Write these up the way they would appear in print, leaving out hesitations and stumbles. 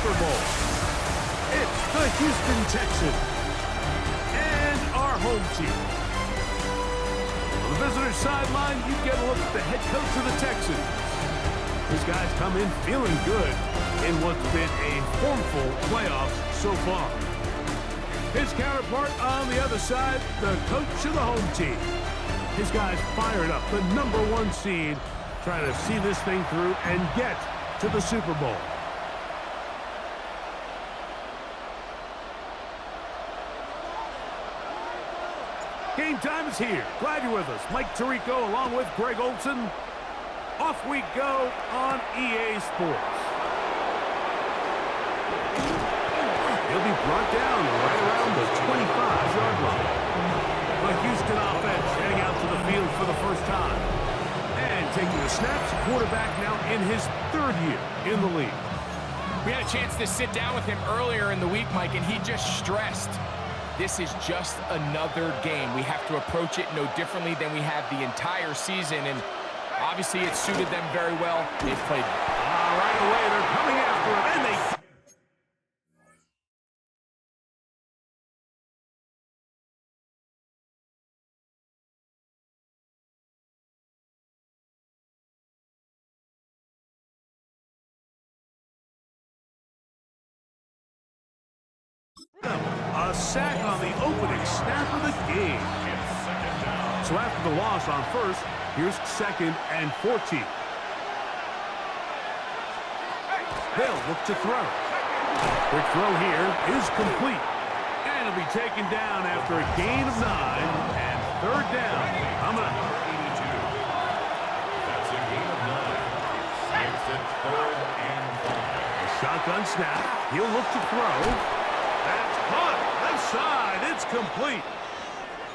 Super Bowl. It's the Houston Texans and our home team. On the visitor sideline, you get a look at the head coach of the Texans. These guys come in feeling good in what's been a formful playoffs so far. His counterpart on the other side, the coach of the home team. His guys fired up, the #1 seed, trying to see this thing through and get to the Super Bowl. Game time is here. Glad you're with us. Mike Tirico along with Greg Olson. Off we go on EA Sports. He'll be brought down right around the 25-yard line. The Houston offense heading out to the field for the first time. And taking the snaps, quarterback now in his 3rd year in the league. We had a chance to sit down with him earlier in the week, Mike, and he just stressed this is just another game. We have to approach it no differently than we have the entire season, and obviously it suited them very well. They've played right away. They're coming after him, and they... A sack on the opening snap of the game. So after the loss on first, here's 2nd and 14. They'll look to throw. Quick throw here is complete. And it'll be taken down after a gain of 9 and 3rd down. Coming up. That's a gain of 9. Makes it 3rd and 5. A shotgun snap. He'll look to throw. That's caught. Left side. It's complete.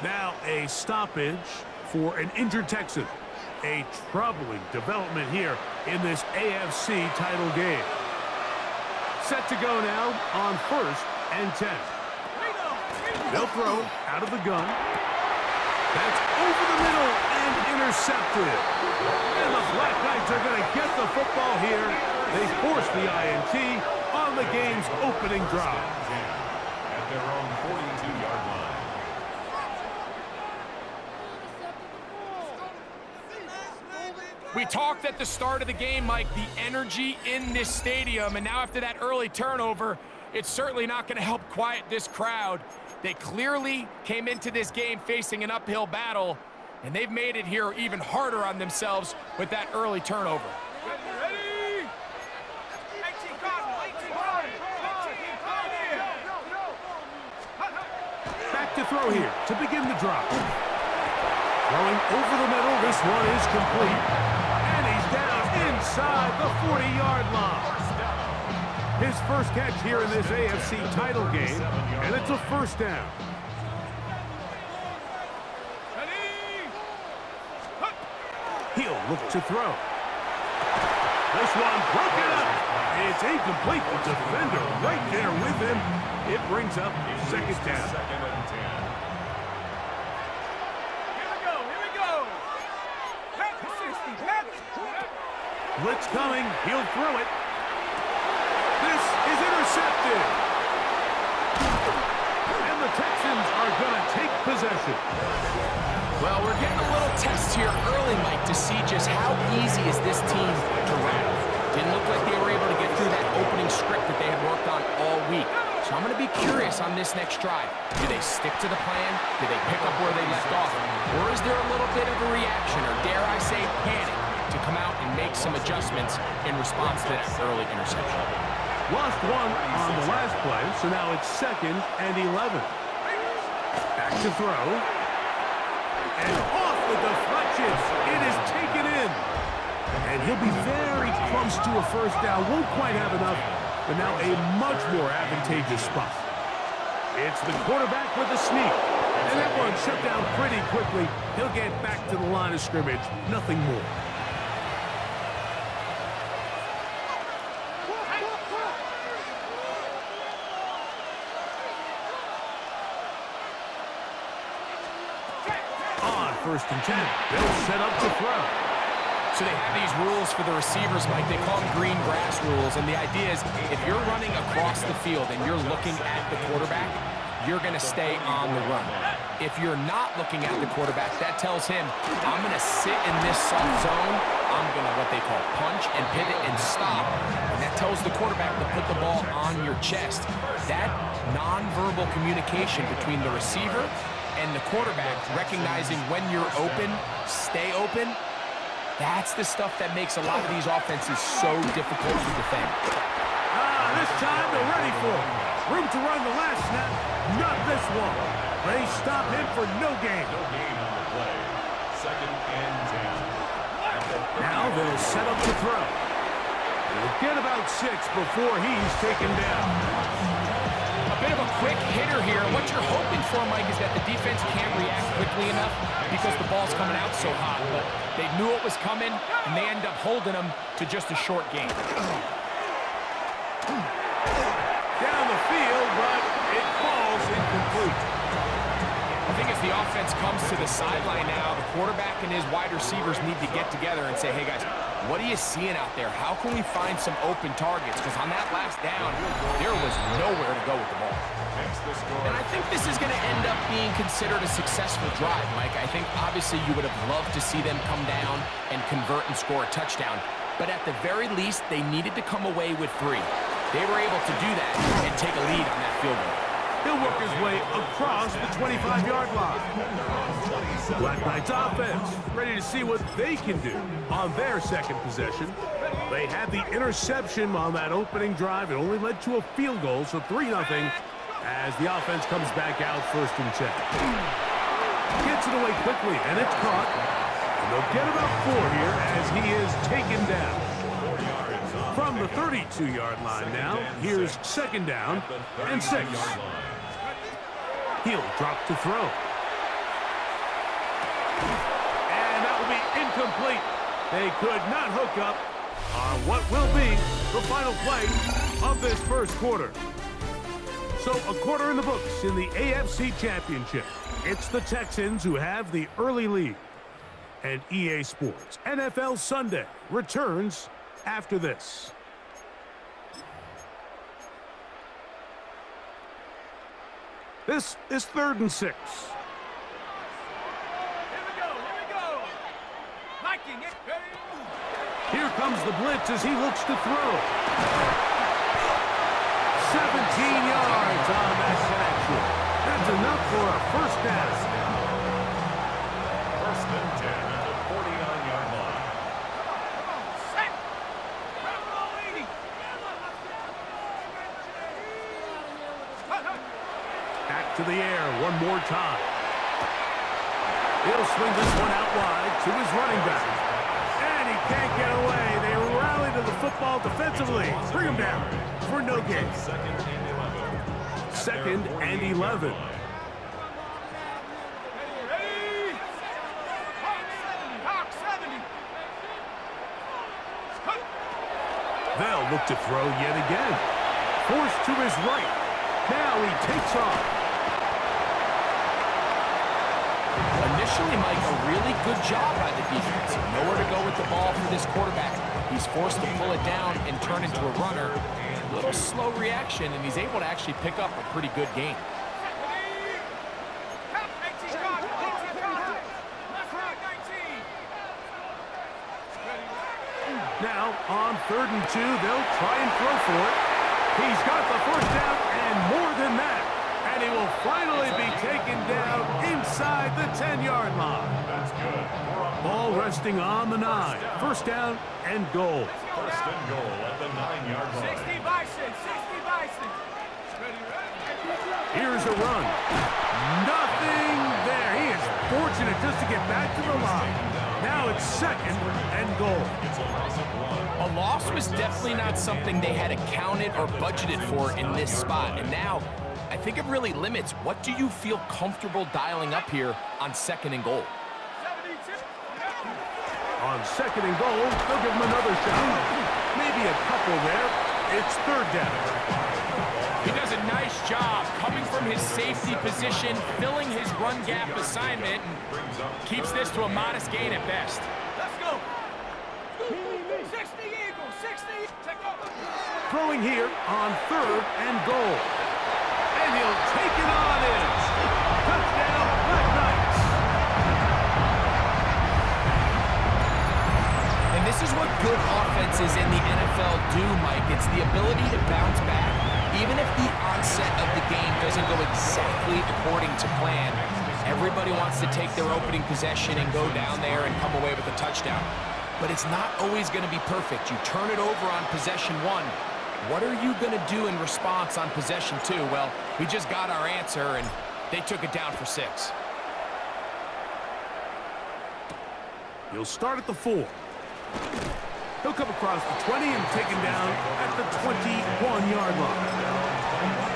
Now a stoppage for an injured Texan. A troubling development here in this AFC title game. Set to go now on 1st and 10. They'll throw out of the gun. That's over the middle and intercepted. And the Black Knights are going to get the football here. They force the INT on the game's opening drive. At their own 42-yard line. We talked at the start of the game, Mike, the energy in this stadium, and now after that early turnover, it's certainly not going to help quiet this crowd. They clearly came into this game facing an uphill battle, and they've made it here even harder on themselves with that early turnover. Back to throw here to begin the drive. Throwing over the middle, this one is complete. And he's down inside the 40-yard line. His first catch here in this AFC title game, and it's a 1st down. He'll look to throw. This one broken up. It's incomplete. The defender right there with him. It brings up 2nd down. 2nd and 10. Blitz coming. He'll throw it. This is intercepted. And the Texans are going to take possession. Well, we're getting a little test here early, Mike, to see just how easy is this team to rattle. Didn't look like they were able to get through that opening script that they had worked on all week. So I'm going to be curious on this next drive. Do they stick to the plan? Do they pick up where they left off? Or is there a little bit of a reaction, or dare I say panic, to come out and make some adjustments in response to that early interception? Lost one on the last play, so now it's 2nd and 11. Back to throw. And off the deflection. It is taken in. And he'll be very close to a 1st down. Won't quite have enough, but now a much more advantageous spot. It's the quarterback with a sneak. And that one shut down pretty quickly. He'll get back to the line of scrimmage. Nothing more. On 1st and 10, they'll set up to throw. So they have these rules for the receivers, Mike. They call them green grass rules. And the idea is if you're running across the field and you're looking at the quarterback, you're going to stay on the run. If you're not looking at the quarterback, that tells him, I'm going to sit in this soft zone. I'm going to what they call punch and pivot and stop. And that tells the quarterback to put the ball on your chest. That nonverbal communication between the receiver and the quarterback, recognizing when you're open, stay open, that's the stuff that makes a lot of these offenses so difficult to defend. This time they're ready for it. Room to run the last snap. Not this one. They stop him for no gain. No gain on the play. 2nd and 10. Now they'll set up the throw. They'll get about 6 before he's taken down. A bit of a quick hitter here. What you're hoping for, Mike, is that the defense can't react quickly enough because the ball's coming out so hot. But they knew it was coming, and they end up holding them to just a short gain. Down the field, but it falls incomplete. I think as the offense comes to the sideline now, the quarterback and his wide receivers need to get together and say, hey, guys, what are you seeing out there? How can we find some open targets? Because on that last down, there was nowhere to go with the ball. And I think this is going to end up being considered a successful drive, Mike. I think obviously you would have loved to see them come down and convert and score a touchdown. But at the very least, they needed to come away with 3. They were able to do that and take a lead on that field goal. He'll work his way across the 25-yard line. Black Knights offense ready to see what they can do on their second possession. They had the interception on that opening drive. It only led to a field goal, so 3-0 as the offense comes back out 1st and 10. Gets it away quickly, and it's caught. And they'll get about 4 here as he is taken down. From the 32-yard line now, here's 2nd down and 6. He'll drop to throw. And that will be incomplete. They could not hook up on what will be the final play of this first quarter. So a quarter in the books in the AFC Championship. It's the Texans who have the early lead. And EA Sports NFL Sunday returns after this. This is 3rd and 6. Here we go. Viking, it. Here comes the blitz as he looks to throw. 17 yards on that connection. That's enough for a 1st down. 1st and 10 at the 49-yard line. Back to the air one more time. He'll swing this one out wide to his running back. And he can't get away. They rally to the football defensively. Bring him down for no gain. 2nd and 11. They'll look to throw yet again. Forced to his right. Now he takes off. Initially, Mike, a really good job by the defense. Nowhere to go with the ball for this quarterback. He's forced to pull it down and turn into a runner. A little slow reaction, and he's able to actually pick up a pretty good gain. Now, on 3rd and 2, they'll try and throw for it. He's got the 1st down and more than that. And he will finally be taken down inside the 10-yard line. That's good. Ball resting on the 9. 1st down and goal. 1st and goal at the 9-yard line. 60 Bison. Here's a run. Nothing there. He is fortunate just to get back to the line. Now it's 2nd and goal. A loss was definitely not something they had accounted or budgeted for in this spot. And now, I think it really limits what do you feel comfortable dialing up here on 2nd and goal. On 2nd and goal, they'll give him another shot. Maybe a couple there. It's 3rd down. He does a nice job coming from his safety position, filling his run gap assignment, and keeps this to a modest gain at best. Let's go. Throwing here on 3rd and goal. And he'll take it on in. Touchdown, Black Knights. And this is what good offenses in the NFL do, Mike. It's the ability to bounce back, even if the onset of the game doesn't go exactly according to plan. Everybody wants to take their opening possession and go down there and come away with a touchdown. But it's not always going to be perfect. You turn it over on possession 1. What are you going to do in response on possession 2? Well, we just got our answer, and they took it down for 6. He'll start at the 4. He'll come across the 20 and taken down at the 21-yard line.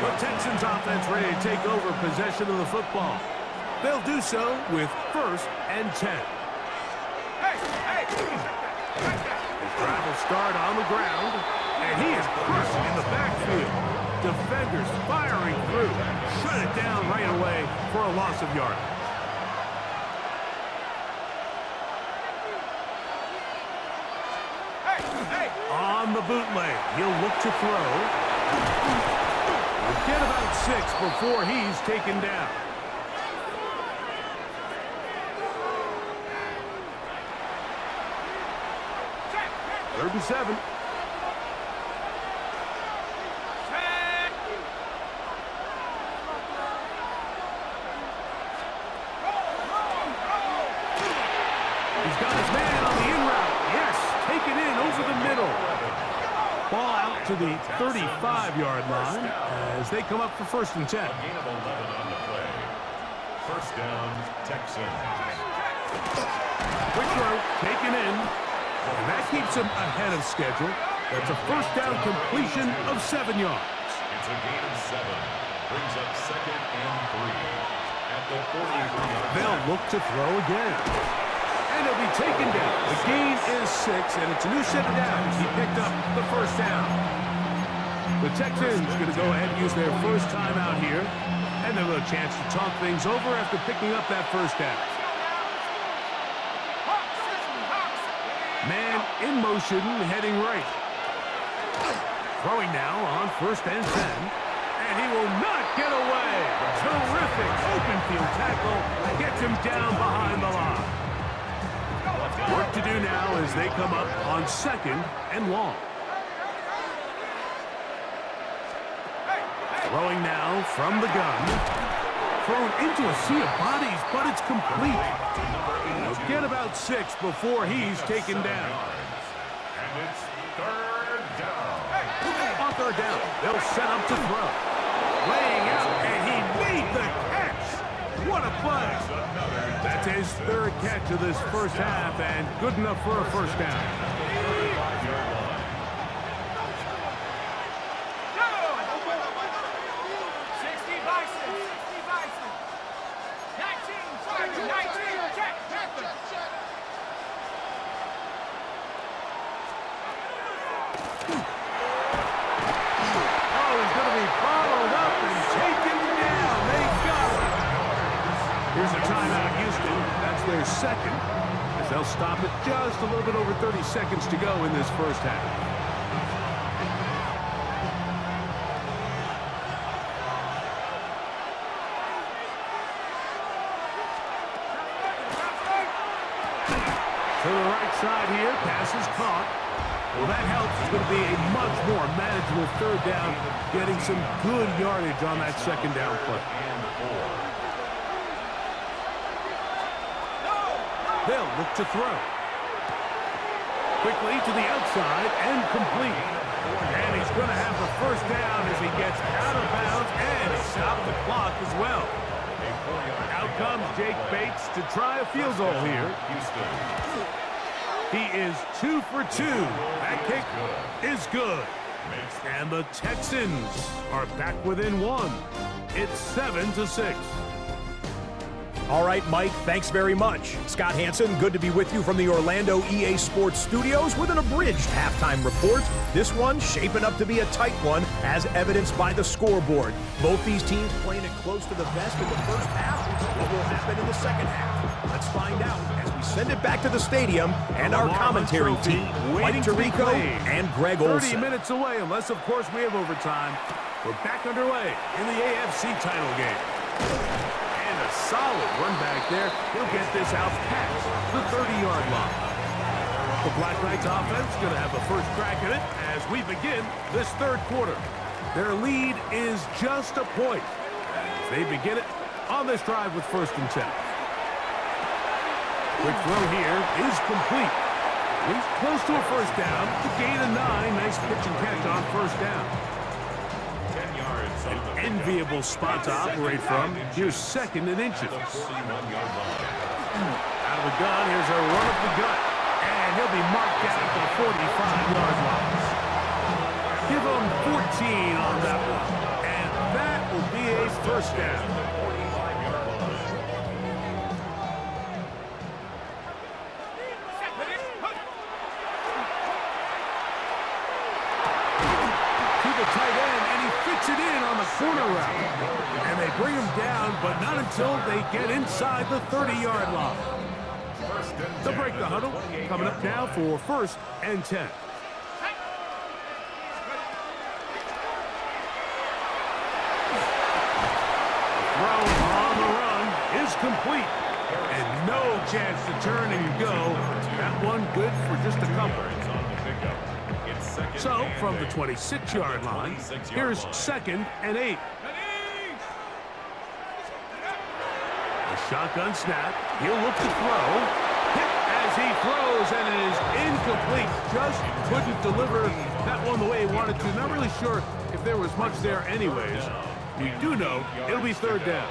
The Texans offense ready to take over possession of the football. They'll do so with 1st and 10. His drive will start on the ground, and he is crushed in the backfield. Defenders firing through. Shut it down right away for a loss of yardage. On the bootleg, he'll look to throw. He'll get about 6 before he's taken down. 3rd and 7. He's got his man on the in route. Yes, taken in over the middle. Ball out to the 35-yard line as they come up for 1st and 10. A gain of 11 on the play. 1st down, Texans. Quick throw, taken in. And that keeps him ahead of schedule. That's a 1st down completion of 7 yards. It's a gain of 7. Brings up 2nd and 3. At the 43-yard. They'll look to throw again. And he'll be taken down. The gain is 6, and it's a new set of downs. He picked up the 1st down. The Texans going to go ahead and use their 1st time out here. And they'll have a chance to talk things over after picking up that 1st down. Man in motion, heading right. Throwing now on 1st and 10. And he will not get away. Terrific open field tackle. Gets him down behind the line. Work to do now as they come up on 2nd and long. Throwing now from the gun. Thrown into a sea of bodies, but it's complete. He'll get about 6 before he's taken down. And it's 3rd down. On 3rd down, they'll set up to throw. Laying out, and he made the catch. What a play. That's his 3rd catch of this 1st half, and good enough for a 1st down. Here's a timeout, Houston. That's their 2nd, as they'll stop it just a little bit over 30 seconds to go in this 1st half. To the right side here, pass is caught. Well, that helps. It's going to be a much more manageable 3rd down, getting some good yardage on that 2nd down play. They'll look to throw. Quickly to the outside and complete. And he's going to have the 1st down as he gets out of bounds and stop the clock as well. Out comes Jake Bates to try a field goal here. He is 2 for 2. That kick is good. And the Texans are back within 1. It's 7-6. All right, Mike, thanks very much. Scott Hansen, good to be with you from the Orlando EA Sports Studios with an abridged halftime report. This one shaping up to be a tight one, as evidenced by the scoreboard. Both these teams playing it close to the vest in the first half. What will happen in the second half? Let's find out as we send it back to the stadium and our commentary team, Mike Tirico and Greg 30 Olson. minutes away, unless, of course, we have overtime. We're back underway in the AFC title game. A solid run back there. He'll get this out past the 30-yard line. The Black Knights offense going to have the first crack at it as we begin this third quarter. Their lead is just a point as they begin it on this drive with 1st and 10. Quick throw here is complete. He's close to a first down. To gain a 9. Nice pitch and catch on first down. An enviable spot to operate from. Here's 2nd and inches. Out of the gun, here's a run up the gut. And he'll be marked down at the 45-yard line. Give him 14 on that one. And that will be a first down. It in on the corner route. And they bring him down, but not until they get inside the 30-yard line. They'll break the huddle. Coming up now for 1st and 10. Throw on the run is complete. And no chance to turn and go. That one good for just a couple. So, from the 26-yard line, here's 2nd and 8. A shotgun snap. He'll look to throw. Hit as he throws, and it is incomplete. Just couldn't deliver that one the way he wanted to. Not really sure if there was much there anyways. We do know it'll be 3rd down.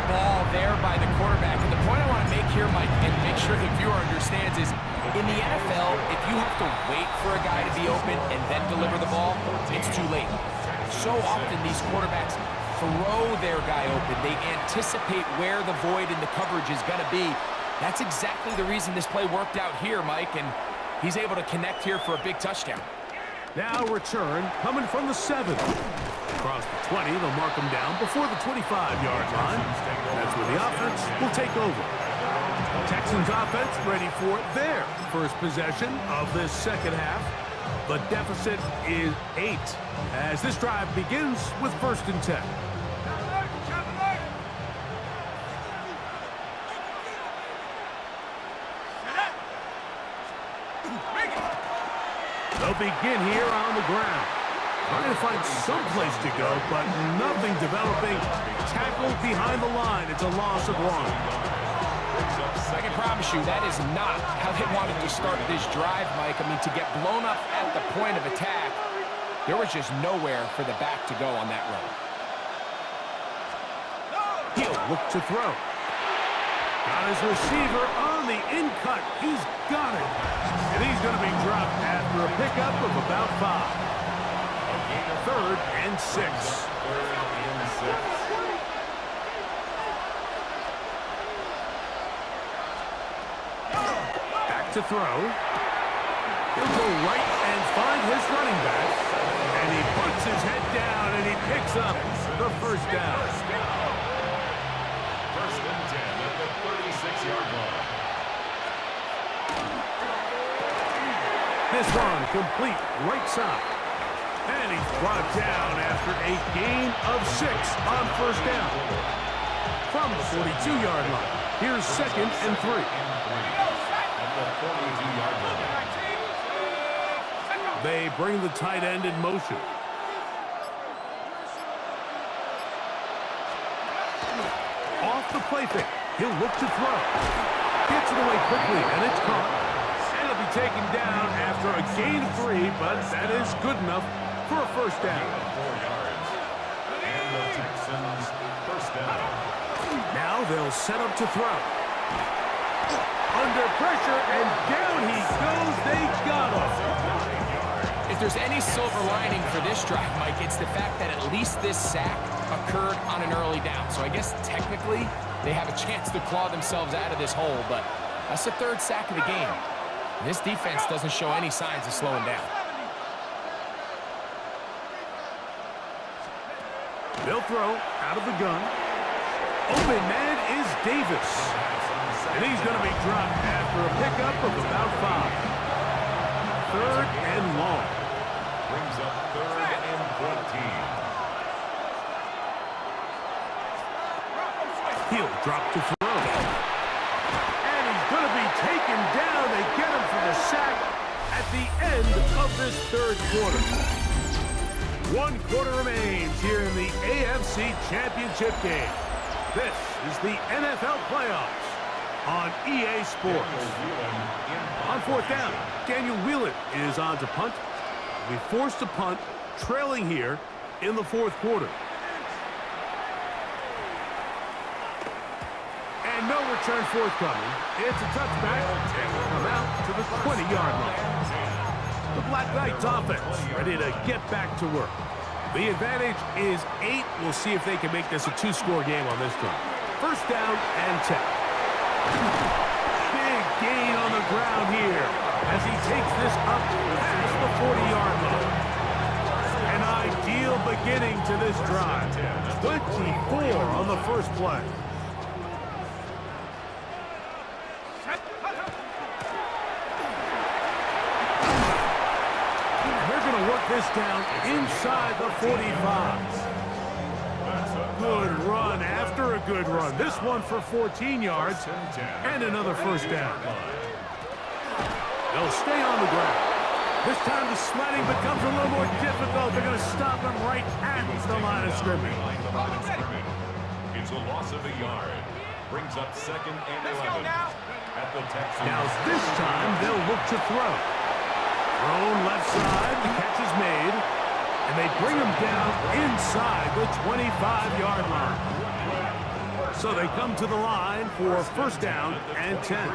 Ball there by the quarterback. And the point I want to make here, Mike, and make sure the viewer understands is, in the NFL, if you have to wait for a guy to be open and then deliver the ball, it's too late. So often these quarterbacks throw their guy open. They anticipate where the void in the coverage is going to be. That's exactly the reason this play worked out here, Mike, and he's able to connect here for a big touchdown. Now return coming from the 7. Across the 20, they'll mark him down before the 25-yard line. That's where the offense will take over. Texans offense ready for their first possession of this second half. The deficit is 8 as this drive begins with 1st and 10. They'll begin here on the ground. Trying to find some place to go, but nothing developing. Tackled behind the line. It's a loss of 1. I can promise you that is not how they wanted to start this drive, Mike. I mean, to get blown up at the point of attack, there was just nowhere for the back to go on that run. He'll look to throw. Got his receiver on the in-cut. He's got it. And he's going to be dropped after a pickup of about 5. 3rd and 6. Back to throw. He'll go right and find his running back. And he puts his head down and he picks up the first down. 1st and 10 at the 36-yard line. This run complete right side. And he's brought down after a gain of 6 on first down. From the 42-yard line, here's 2nd and 3. They bring the tight end in motion. Off the play fake, he'll look to throw. Gets it away quickly, and it's caught. And it'll be taken down after a gain of 3, but that is good enough for a first down. 4 yards. And the Texans they'll set up to throw. Under pressure, and down he goes. They got him. If there's any silver lining for this drive, Mike, it's the fact that at least this sack occurred on an early down. So I guess technically they have a chance to claw themselves out of this hole, but that's the third sack of the game. And this defense doesn't show any signs of slowing down. They'll throw out of the gun. Open man is Davis. And he's going to be dropped after a pickup of about 5. Third and long. Brings up third and 14. He'll drop to throw. And he's going to be taken down. They get him for the sack at the end of this third quarter. 1 quarter remains here in the AFC Championship game. This is the NFL playoffs on EA Sports. On 4th down, Daniel Whelan is on to punt. We forced a punt, trailing here in the 4th quarter. And no return forthcoming. It's a touchback, and we'll come out to the 20-yard line. The Black Knights offense ready to get back to work. The advantage is 8. We'll see if they can make this a 2-score game on this drive. 1st down and 10. Big gain on the ground here as he takes this up past the 40-yard line. An ideal beginning to this drive. 24 on the first play. Work this down inside the 45. Good run after a good run. This one for 14 yards and another 1st down. They'll stay on the ground. This time the sledding becomes a little more difficult. They're going to stop him right at the line of scrimmage. It's a loss of a yard. Brings up 2nd and 11. At the Texans. Now this time they'll look to throw. Thrown left side, the catch is made, and they bring him down inside the 25-yard line. So they come to the line for 1st down and 10.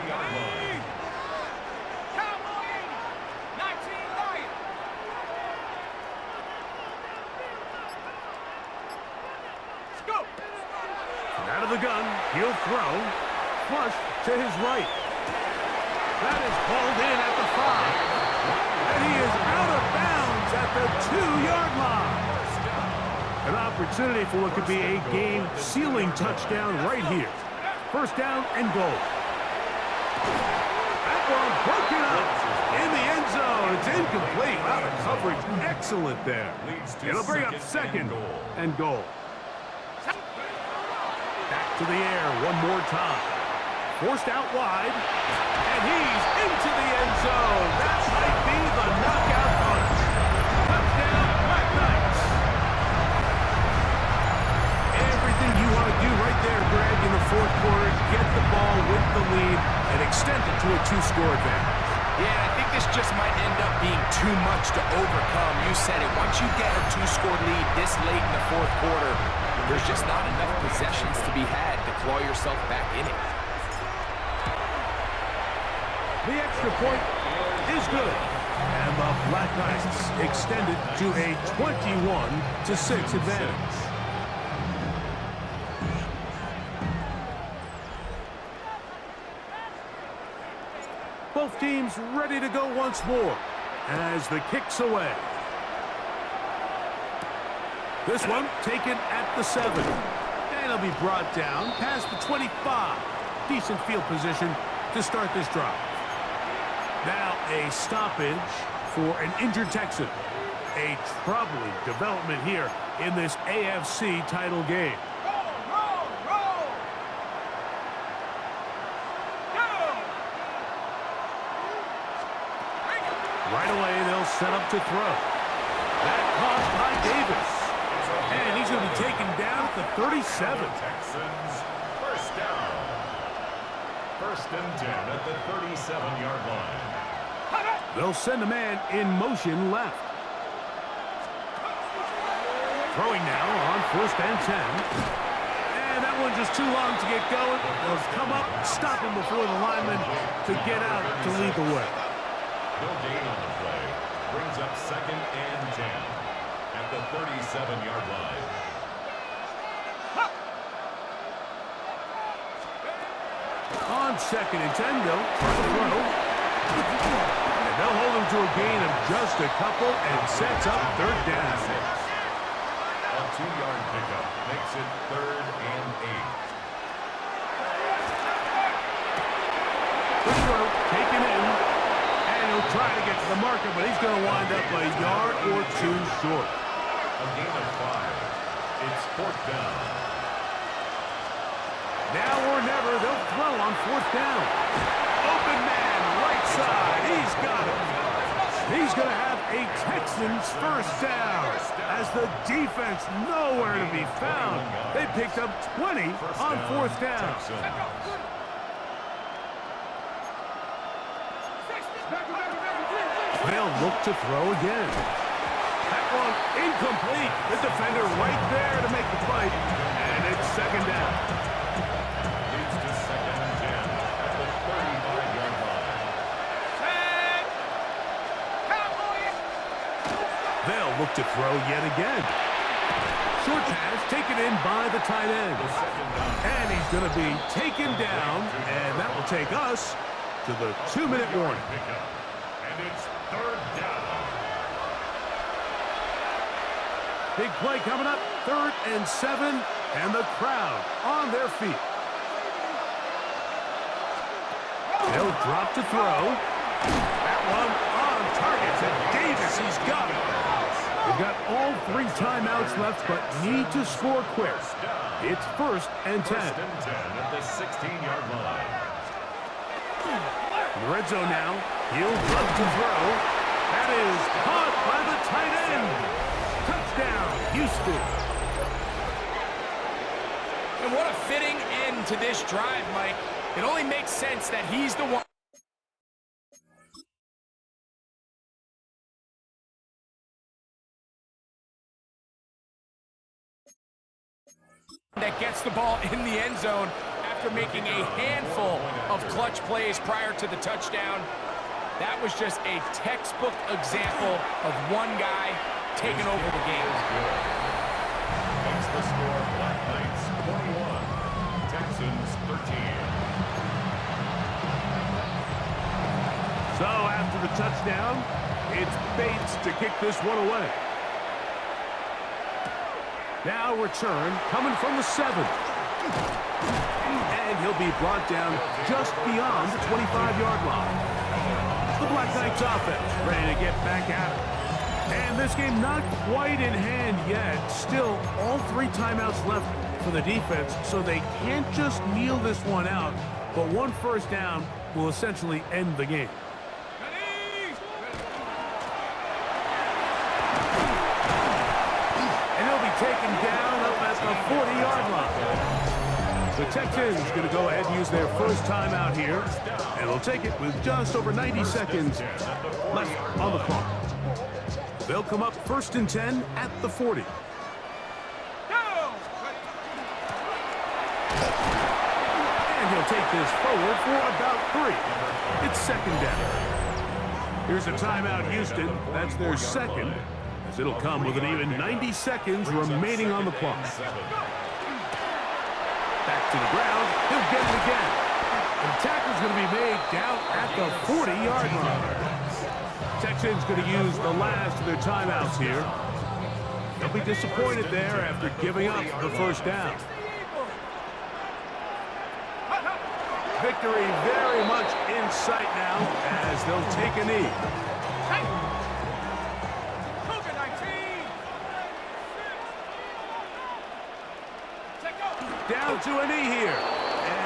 Out of the gun, he'll throw, flush to his right. That is pulled in at the 5. And he is out of bounds at the 2-yard line. An opportunity for what could be a game-sealing touchdown right here. 1st down and goal. That one broken up in the end zone. It's incomplete. Wow, the coverage excellent there. It'll bring up 2nd and goal. Back to the air one more time. Forced out wide. And he's into the end zone. That might be the knockout punch. Touchdown, Black Knights. Everything you want to do right there, Greg, in the 4th quarter. Get the ball with the lead and extend it to a 2-score advantage. Yeah, I think this just might end up being too much to overcome. You said it. Once you get a 2-score lead this late in the 4th quarter, there's just not enough possessions to be had to claw yourself back in it. The extra point is good. And the Black Knights extended to a 21-6 advantage. Both teams ready to go once more as the kick's away. This one taken at the 7. And it'll be brought down past the 25. Decent field position to start this drive. Now a stoppage for an injured Texan. A troubling development here in this AFC title game. Right away, they'll set up to throw. That caught by Davis. And he's going to be taken down at the 37. Texans, 1st down. 1st and 10 at the 37-yard line. They'll send a man in motion left. Throwing now on 1st and 10. And that one just too long to get going. They'll come up, stop him before the lineman to get out to lead the way. No gain on the play. Brings up 2nd and 10 at the 37-yard line. On 2nd and 10, they'll try to throw. And they'll hold him to a gain of just a couple and sets up 3rd down. A 2-yard pickup makes it 3rd and 8. The throw taken in. And he'll try to get to the marker, but he's going to wind up a yard or 2 short. A gain of 5. It's 4th down. Now or never, they'll throw on 4th down. Open man, right side. He's got it. He's going to have a Texans 1st down as the defense nowhere to be found. They picked up 20 on 4th down. They'll look to throw again. That one incomplete. The defender right there to make the fight. And it's 2nd down. Leads to 2nd and 10 at the 35-yard line. They'll look to throw yet again. Short pass taken in by the tight end. And he's going to be taken down, and that will take us to the 2-minute warning. And it's 3rd down. Big play coming up, 3rd and 7, and the crowd on their feet. They'll drop to throw. That one on target to Davis. He's got it. They've got all 3 timeouts left, but need to score quick. It's 1st and 10. 1st and 10 at the 16-yard line. In the red zone now. He'll drop to throw. That is caught by the tight end. Touchdown, Houston. And what a fitting end to this drive, Mike. It only makes sense that he's the one that gets the ball in the end zone after making a handful of clutch plays prior to the touchdown. That was just a textbook example of one guy taking over the game. Makes the score Black Knights 21, Texans 13. So after the touchdown, it's Bates to kick this one away. Now return coming from the 7. And he'll be brought down just beyond the 25-yard line. The Black Knights offense ready to get back at it. And this game not quite in hand yet. Still, all 3 timeouts left for the defense, so they can't just kneel this one out. But 1 1st down will essentially end the game. And he'll be taken down up at the 40-yard line. The Texans going to go ahead and use their 1st timeout here. And they'll take it with just over 90 seconds left on the clock. They'll come up 1st and 10 at the 40. And he'll take this forward for about 3. It's 2nd down. Here's a timeout, Houston. That's their 2nd, as it'll come with an even 90 seconds remaining on the clock. Back to the ground. He'll get it again. And the tackle's going to be made down at the 40-yard line. Texans going to use the last of their timeouts here. They'll be disappointed there after giving up the 1st down. Victory very much in sight now as they'll take a knee. Down to a knee here.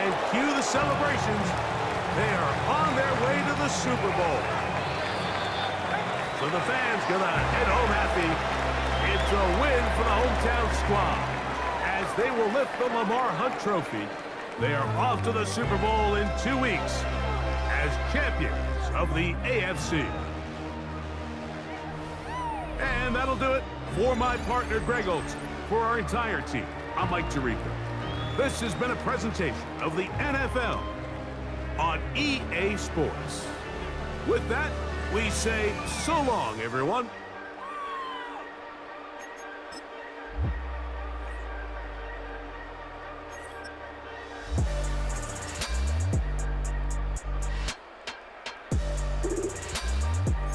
And cue the celebrations. They are on their way to the Super Bowl. So the fans gonna head home happy. It's a win for the hometown squad as they will lift the Lamar Hunt Trophy. They are off to the Super Bowl in 2 weeks as champions of the AFC. And that'll do it for my partner Greg Olson. For our entire team, I'm Mike Tirico. This has been a presentation of the NFL on EA Sports. With that, we say so long, everyone.